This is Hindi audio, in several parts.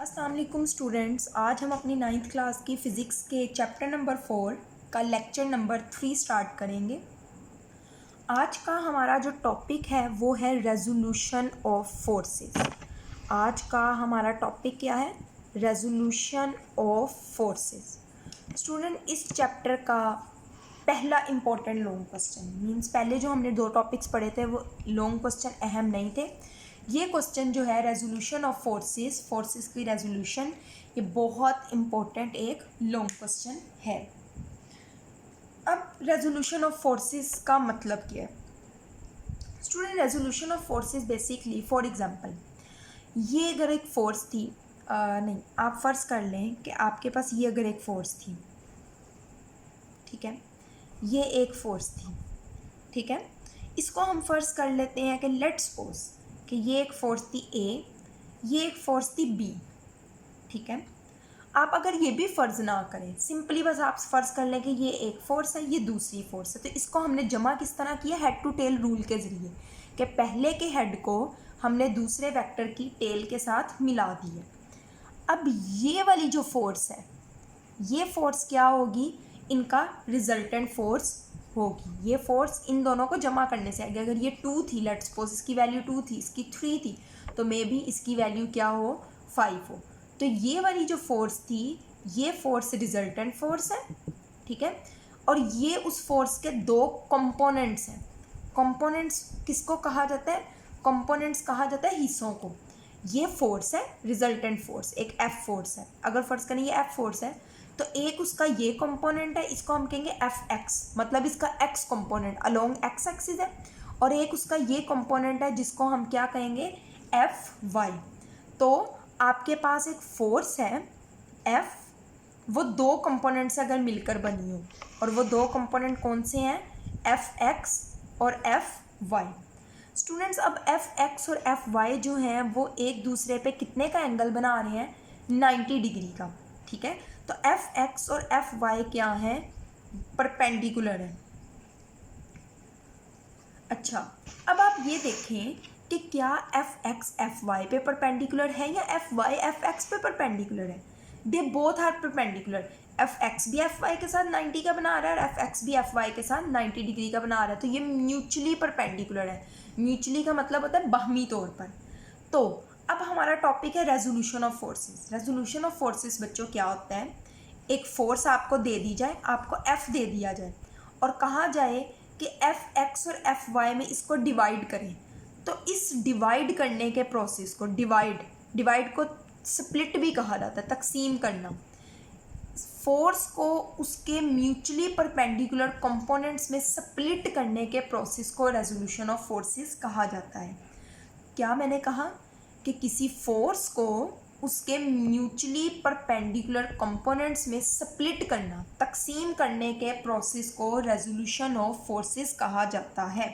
अस्सलाम वालेकुम स्टूडेंट्स, आज हम अपनी 9th क्लास की फ़िज़िक्स के चैप्टर नंबर 4 का लेक्चर नंबर 3 स्टार्ट करेंगे। आज का हमारा जो टॉपिक है वो है रेजोल्यूशन ऑफ फोर्सेस। आज का हमारा टॉपिक क्या है? Resolution of forces. स्टूडेंट, इस चैप्टर का पहला इम्पोर्टेंट लॉन्ग क्वेश्चन मीन्स पहले जो हमने 2 टॉपिक्स पढ़े थे वो लॉन्ग क्वेश्चन अहम नहीं थे। ये क्वेश्चन जो है रेजोल्यूशन ऑफ फोर्सेस की रेजोल्यूशन, ये बहुत इम्पोर्टेंट एक लॉन्ग क्वेश्चन है। अब रेजोल्यूशन ऑफ फोर्सेस का मतलब क्या है? Student, resolution of forces basically, for example, ये अगर एक फोर्स थी, नहीं, आप फ़र्ज़ कर लें कि आपके पास ये अगर एक फ़ोर्स थी, ठीक है, ये एक फ़ोर्स थी, ठीक है। इसको हम फ़र्ज़ कर लेते हैं कि लेट्स सपोज कि ये एक फ़ोर्स थी ए, ये एक फ़ोर्स थी बी, ठीक है। आप अगर ये भी फ़र्ज़ ना करें, सिंपली बस आप फ़र्ज़ कर लें कि ये एक फ़ोर्स है, ये दूसरी फ़ोर्स है, तो इसको हमने जमा किस तरह किया? हेड टू टेल रूल के ज़रिए, कि पहले के हेड को हमने दूसरे वेक्टर की टेल के साथ मिला दिया। अब ये वाली जो फोर्स है, ये फोर्स क्या होगी? इनका रिजल्टेंट फोर्स होगी। ये फोर्स इन दोनों को जमा करने से आएगी। अगर ये 2 थी, लेट्स सपोज इसकी वैल्यू 2 थी, इसकी 3 थी, तो मे बी इसकी वैल्यू क्या हो? 5 हो। तो ये वाली जो फोर्स थी, ये फोर्स रिजल्टेंट फोर्स है, ठीक है। और ये उस फोर्स के 2 कंपोनेंट्स हैं। कंपोनेंट्स किसको कहा जाता है? कंपोनेंट्स कहा जाता है हिस्सों को। ये फोर्स है रिजल्टेंट फोर्स, एक एफ फोर्स है। अगर फर्ज करें ये एफ फोर्स है, तो एक उसका ये कंपोनेंट है, इसको हम कहेंगे एफ एक्स, मतलब इसका x component along x axis है। और एक उसका ये कंपोनेंट है जिसको हम क्या कहेंगे? F Y. तो आपके पास एक फोर्स है एफ, वो 2 कंपोनेंट से अगर मिलकर बनी हो, और वो 2 कंपोनेंट कौन से हैं? एफ एक्स और एफ वाई। स्टूडेंट्स, अब एफ एक्स और एफ वाई जो हैं वो एक दूसरे पे कितने का एंगल बना रहे हैं? 90 डिग्री का, ठीक है। तो एफ एक्स और एफ वाई क्या है? परपेंडिकुलर है। अच्छा, अब आप ये देखें कि क्या एफ एक्स एफ वाई पे परपेंडिकुलर है या एफ वाई एफ एक्स पे परपेंडिकुलर है? They both are perpendicular. F X भी एफ वाई के साथ 90 का बना रहा है और एफ एक्स भी एफ वाई के साथ 90 डिग्री का बना रहा है, तो ये म्यूचुअली परपेंडिकुलर है। म्यूचुअली का मतलब होता है बाहमी तौर पर। तो अब हमारा टॉपिक है resolution of forces. Resolution of forces बच्चों क्या होता है? एक फोर्स आपको दे दी जाए, आपको एफ दे दिया जाए और कहा जाए कि एफ एक्स और एफ वाई में इसको डिवाइड करें, तो इस डिवाइड करने के प्रोसेस को डिवाइड को स्प्लिट भी कहा जाता है, तकसीम करना। फोर्स को उसके म्यूचुअली परपेंडिकुलर कंपोनेंट्स में स्प्लिट करने के प्रोसेस को रेजोल्यूशन ऑफ फोर्सेस कहा जाता है। क्या मैंने कहा? कि किसी फोर्स को उसके म्यूचुअली परपेंडिकुलर कंपोनेंट्स में स्प्लिट करना, तकसीम करने के प्रोसेस को रेजोल्यूशन ऑफ फोर्सेस कहा जाता है।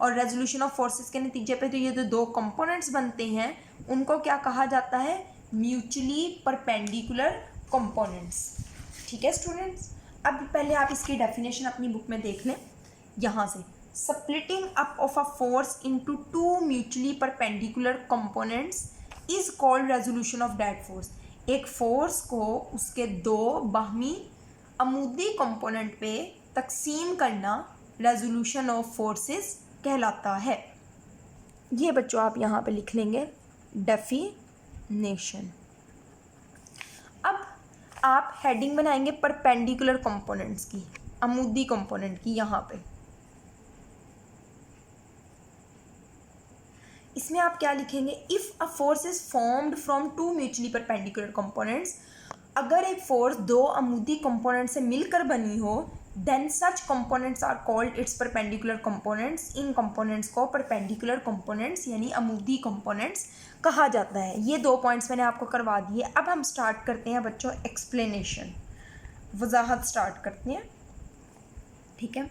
और रेजोल्यूशन ऑफ फोर्सेस के नतीजे पे तो ये जो 2 कंपोनेंट्स बनते हैं उनको क्या कहा जाता है? म्यूचुअली परपेंडिकुलर कंपोनेंट्स, ठीक है स्टूडेंट्स। अब पहले आप इसकी डेफिनेशन अपनी बुक में देख लें। यहाँ से splitting up of a force into 2 mutually perpendicular components is called resolution of that force। एक फोर्स को उसके 2 बाहमी अमूदी कंपोनेंट पे तकसीम करना रेजोल्यूशन ऑफ फोर्सेस कहलाता है। ये बच्चों आप यहाँ पे लिख लेंगे डेफिनेशन। अब आप हेडिंग बनाएंगे परपेंडिकुलर कंपोनेंट्स की, अमूदी कंपोनेंट की। यहाँ पे इसमें आप क्या लिखेंगे? If a force is formed from 2 mutually perpendicular components, अगर एक फोर्स 2 अमूदी कंपोनेंट से मिलकर बनी हो, then such components are called its perpendicular components. इन कंपोनेंट्स को परपेंडिकुलर कंपोनेंट्स यानी अमूदी कंपोनेंट्स कहा जाता है। ये 2 पॉइंट्स मैंने आपको करवा दिए। अब हम स्टार्ट करते हैं बच्चों एक्सप्लेनेशन, वजाहत स्टार्ट करते हैं, ठीक है।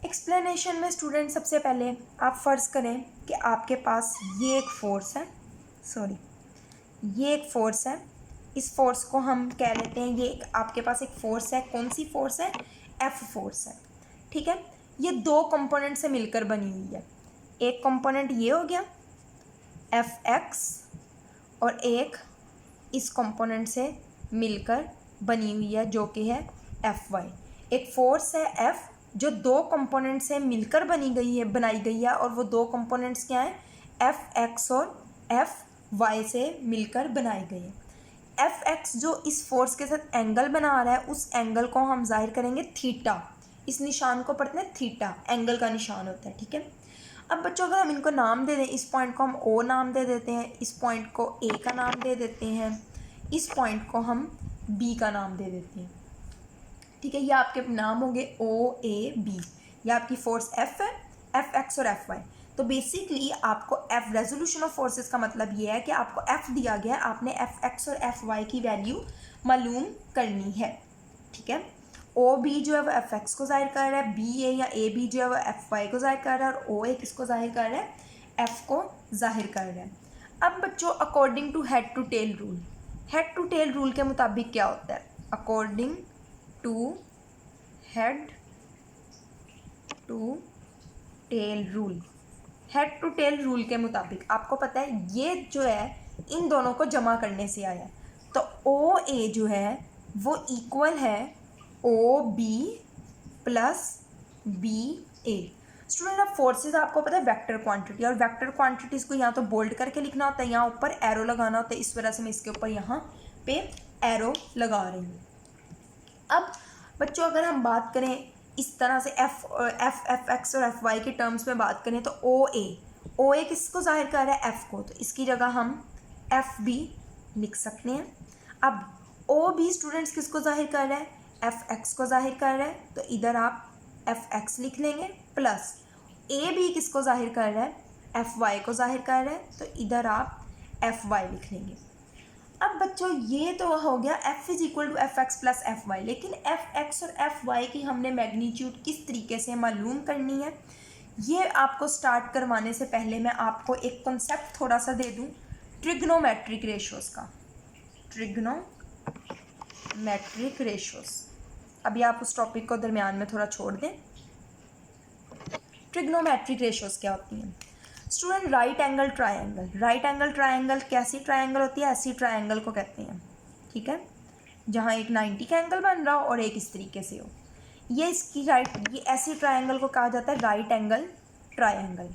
एक्सप्लेनेशन में स्टूडेंट सबसे पहले आप फ़र्ज़ करें कि आपके पास ये एक फ़ोर्स है, ये एक फ़ोर्स है। इस फोर्स को हम कह लेते हैं, ये आपके पास एक फ़ोर्स है। कौन सी फोर्स है? एफ फोर्स है, ठीक है। ये 2 कंपोनेंट से मिलकर बनी हुई है। एक कंपोनेंट ये हो गया एफ एक्स और एक इस कंपोनेंट से मिलकर बनी हुई है जो कि है Fy। एक फोर्स है F जो दो कंपोनेंट से मिलकर बनाई गई है और वो दो कंपोनेंट्स क्या हैं, Fx और Fy से मिलकर बनाई गई है। Fx जो इस फोर्स के साथ एंगल बना रहा है उस एंगल को हम जाहिर करेंगे थीटा। इस निशान को पढ़ते हैं थीटा, एंगल का निशान होता है, ठीक है। अब बच्चों अगर हम इनको नाम दे दें, इस पॉइंट को हम O नाम दे देते हैं, इस पॉइंट को A का नाम दे देते हैं, इस पॉइंट को हम B का नाम दे देते हैं, ठीक है। ये आपके नाम होंगे OAB। ये आपकी फोर्स F है, Fx और Fy। तो बेसिकली आपको F रेजोल्यूशन ऑफ फोर्सेस का मतलब ये है कि आपको F दिया गया है, आपने Fx और Fy की वैल्यू मालूम करनी है, ठीक है। OB जो है वो Fx को जाहिर कर रहा है, BA या AB जो है वो Fy को जाहिर कर रहा है और OA किसको जाहिर कर रहा है, F को जाहिर कर रहा है। अब बच्चों according to head to tail rule, head to tail rule के मुताबिक क्या होता है, according to head to tail rule, head to tail rule के मुताबिक आपको पता है ये जो है इन दोनों को जमा करने से आया, तो OA जो है वो इक्वल है OB प्लस BA। स्टूडेंट अब फोर्सेस आपको पता है वेक्टर क्वांटिटी, और वेक्टर क्वांटिटीज़ को यहाँ तो बोल्ड करके लिखना होता है, यहाँ ऊपर एरो लगाना होता है, इस वजह से मैं इसके ऊपर यहाँ पे एरो लगा रही हूँ। अब बच्चों अगर हम बात करें इस तरह से Fx और Fy के टर्म्स में बात करें तो OA किसको जाहिर कर रहा है, F को, तो इसकी जगह हम FB लिख सकते हैं। अब OB स्टूडेंट्स किसको जाहिर कर रहा है, Fx को जाहिर कर रहा है, तो इधर आप Fx लिख लेंगे, प्लस AB किसको जाहिर कर रहा है, Fy को जाहिर कर रहा है, तो इधर आप Fy लिख लेंगे। अब बच्चों ये तो हो गया F is equal to Fx plus Fy, लेकिन Fx और Fy की हमने मैग्नीट्यूड किस तरीके से मालूम करनी है, ये आपको स्टार्ट करवाने से पहले मैं आपको एक कॉन्सेप्ट थोड़ा सा दे दूं ट्रिग्नोमेट्रिक रेशियोज़ का। ट्रिग्नोमेट्रिक रेशियोज़, अभी आप उस टॉपिक को दरमियान में थोड़ा छोड़ दें। ट्रिग्नोमेट्रिक रेशियोज़ क्या होती हैं student, right angle triangle. Right angle triangle कैसी ट्रायंगल होती है, ऐसी ट्रायंगल को कहते हैं, ठीक है, जहाँ एक 90 का एंगल बन रहा हो और एक इस तरीके से हो, ये ऐसी ट्रायंगल को कहा जाता है राइट एंगल ट्रायंगल।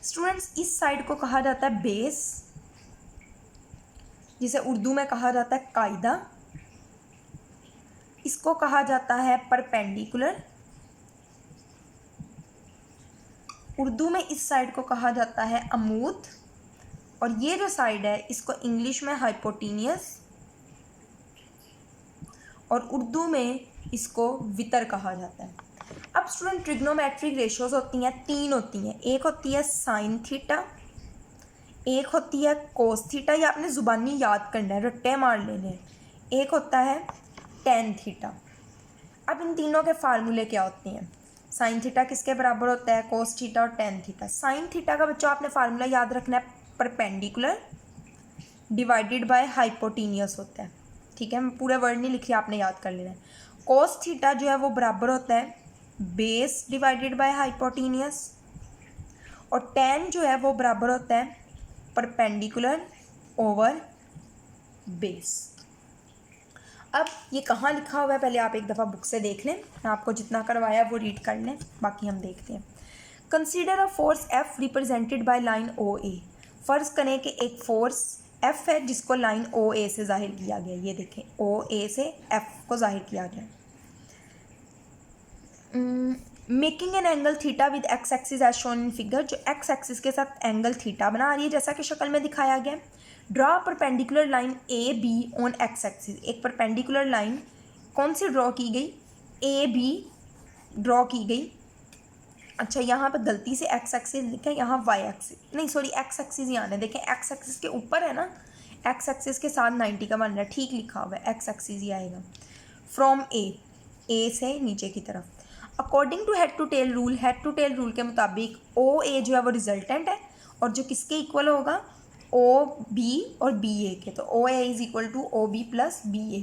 स्टूडेंट्स इस साइड को कहा जाता है बेस, जिसे उर्दू में कहा जाता है कायदा, इसको कहा जाता है परपेंडिकुलर, उर्दू में इस साइड को कहा जाता है अमूद, और ये जो साइड है इसको इंग्लिश में हाइपोटेनियस और उर्दू में इसको वितर कहा जाता है। अब स्टूडेंट ट्रिग्नोमेट्रिक रेशियोज होती हैं, तीन होती हैं, एक होती है साइन थीटा, एक होती है कोस थीटा, ये आपने ज़ुबानी याद करना है, रट्टे मार लेने हैं, एक होता है टेन थीटा। अब इन तीनों के फार्मूले क्या होते हैं, साइन थीटा किसके बराबर होता है, कोस थीटा और टेन थीटा। साइन थीटा का बच्चों आपने फार्मूला याद रखना है, परपेंडिकुलर डिवाइडेड बाय हाइपोटेनियस होता है, ठीक है, मैं पूरे वर्ड नहीं लिख रही, आपने याद कर लेना है। कोस थीटा जो है वो बराबर होता है बेस डिवाइडेड बाय हाइपोटेनियस, और टेन जो है वो बराबर होता है परपेंडिकुलर ओवर बेस। अब ये कहाँ लिखा हुआ है पहले आप एक दफ़ा बुक से देख लें, मैं आपको जितना करवाया वो रीड कर लें, बाकी हम देखते हैं। Consider a force F represented by line OA। फ़र्ज़ करें कि एक फोर्स F है जिसको लाइन OA से जाहिर किया गया, ये देखें OA से F को जाहिर किया गया। Making an angle theta with X axis as shown in figure, जो एक्स एक्सिस के साथ एंगल थीटा बना रही है जैसा कि शक्ल में दिखाया गया। Draw perpendicular line AB on x axis, एक परपेंडिकुलर लाइन कौन सी ड्रॉ की गई, AB ड्रॉ की गई। अच्छा यहाँ पर गलती से एक्स एक्सिस लिखा है, यहाँ वाई एक्सिस नहीं, सॉरी एक्स एक्सिस ही आना है, देखें एक्स एक्सिस के ऊपर है ना, एक्स एक्सिस के साथ 90 का बन रहा है, ठीक लिखा हुआ है, एक्स एक्सिस ही आएगा। फ्रॉम ए से नीचे की तरफ, according to head to tail rule, head to tail rule के मुताबिक OA जो है वो रिजल्टेंट है, और जो किसके इक्वल होगा, OB और BA के, तो OA is equal to OB plus BA।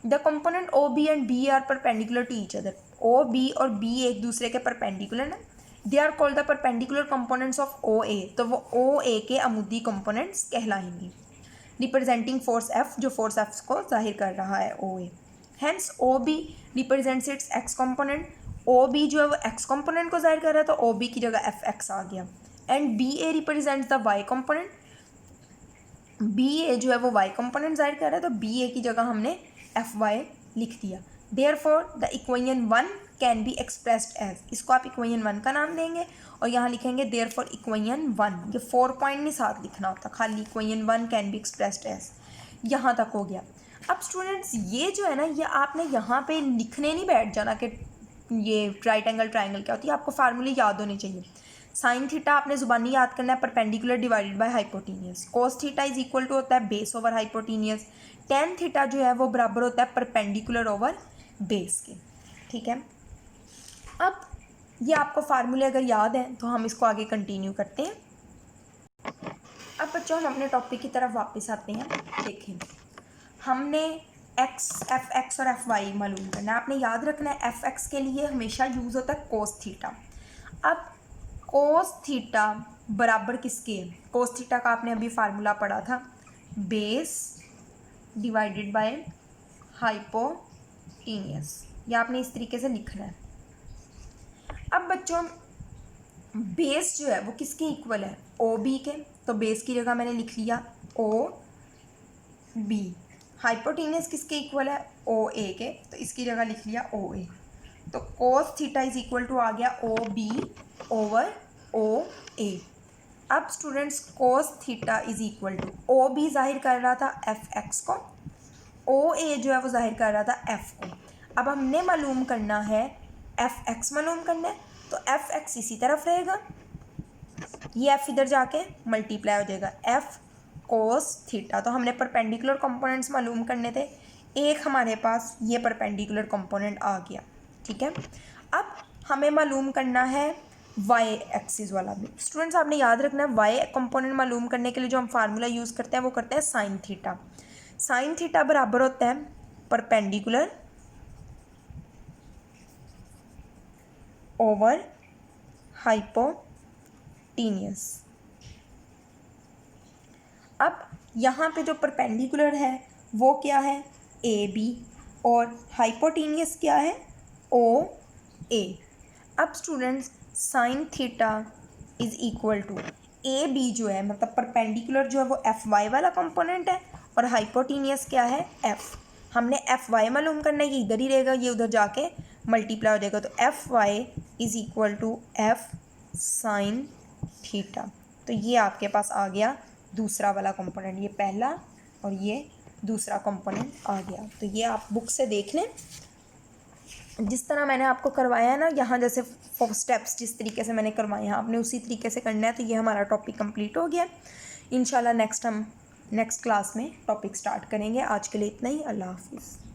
The component OB and BA are perpendicular to each other, OB और BA एक दूसरे के परपेंडिकुलर ना, they are called the perpendicular components of OA, तो वो OA के अमुदी कंपोनेंट्स कहलाएंगे। रिप्रेजेंटिंग फोर्स एफ, जो फोर्स एफ को जाहिर कर रहा है O A. Hence O B represents its X component, O B जो है वो एक्स कंपोनेंट को जाहिर कर रहा है, तो ओ बी की जगह एफ एक्स आ गया। And B A represents the Y component, B A जो है वो वाई कंपोनेंट जाहिर कर रहा है, तो बी ए की जगह हमने एफ वाई लिख दिया। Therefore the equation 1 can be expressed as, इसको आप इक्वेशन 1 का नाम देंगे और यहाँ लिखेंगे देयरफॉर इक्वेशन 1। ये 4 पॉइंट नहीं साथ लिखना होता, खाली equation 1 can be expressed as, यहाँ तक हो गया। अब स्टूडेंट्स ये जो है ना, ये आपने यहाँ पे लिखने नहीं बैठ जाना कि ये राइट एंगल ट्राइंगल क्या होती है, आपको फार्मूले याद होने चाहिए। साइन थीटा आपने जुबानी याद करना है, perpendicular divided by hypotenuse. Cos theta is equal to होता है base over hypotenuse. Tan theta जो है वो बराबर होता है परपेंडिकुलर ओवर बेस के, ठीक है। अब ये आपको फार्मूले अगर याद है तो हम इसको आगे कंटिन्यू करते हैं। अब बच्चों हम अपने टॉपिक की तरफ वापस आते हैं। देखें, हमने एक्स, एफ एक्स और एफ वाई मालूम करना है। आपने याद रखना है एफ एक्स के लिए हमेशा यूज़ होता है कोस थीटा। अब कोस थीटा बराबर किसके है? कोस थीटा का आपने अभी फार्मूला पढ़ा था, बेस डिवाइडेड बाय हाइपोटेनियस। ये आपने इस तरीके से लिखना है। अब बच्चों बेस जो है वो किसके इक्वल है? ओ बी के, तो बेस की जगह मैंने लिख लिया ओ बी। हाइपोटेनियस किसके इक्वल है? ओ ए के, तो इसकी जगह लिख लिया ओ ए। तो cos theta is equal to आ गया O B over O A. अब students cos theta is equal to O B जाहिर कर रहा था एफ एक्स को, ओ ए जो है वो जाहिर कर रहा था एफ को। अब हमने मालूम करना है एफ एक्स मालूम करना है, तो एफ एक्स इसी तरफ रहेगा, ये एफ इधर जाके मल्टीप्लाई हो जाएगा एफ कोस थीटा। तो हमने परपेंडिकुलर कंपोनेंट्स मालूम करने थे, एक हमारे पास ये परपेंडिकुलर कंपोनेंट आ गया, ठीक है। अब हमें मालूम करना है वाई एक्सिस वाला भी। स्टूडेंट्स आपने याद रखना है वाई कंपोनेंट मालूम करने के लिए जो हम फार्मूला यूज़ करते हैं वो करते हैं साइन थीटा। साइन थीटा बराबर होता है परपेंडिकुलर ओवर हाइपोटेनियस। अब यहाँ पे जो परपेंडिकुलर है वो क्या है? ए बी, और हाइपोटेनियस क्या है? O A. अब students sine theta is equal to A B जो है मतलब परपेंडिकुलर जो है वो एफ वाई वाला कंपोनेंट है, और हाइपोटेनियस क्या है? एफ। हमने एफ वाई मालूम करना है, ये इधर ही रहेगा, ये उधर जाके मल्टीप्लाई हो जाएगा, तो F Y is equal to F sine theta. तो ये आपके पास आ गया दूसरा वाला कंपोनेंट, ये पहला और ये दूसरा कंपोनेंट आ गया। तो ये आप बुक से देख लें, जिस तरह मैंने आपको करवाया है ना, यहाँ जैसे 4 स्टेप्स जिस तरीके से मैंने करवाए हैं आपने उसी तरीके से करना है। तो ये हमारा टॉपिक कंप्लीट हो गया। इंशाल्लाह नेक्स्ट क्लास में टॉपिक स्टार्ट करेंगे। आज के लिए इतना ही। अल्लाह हाफिज़।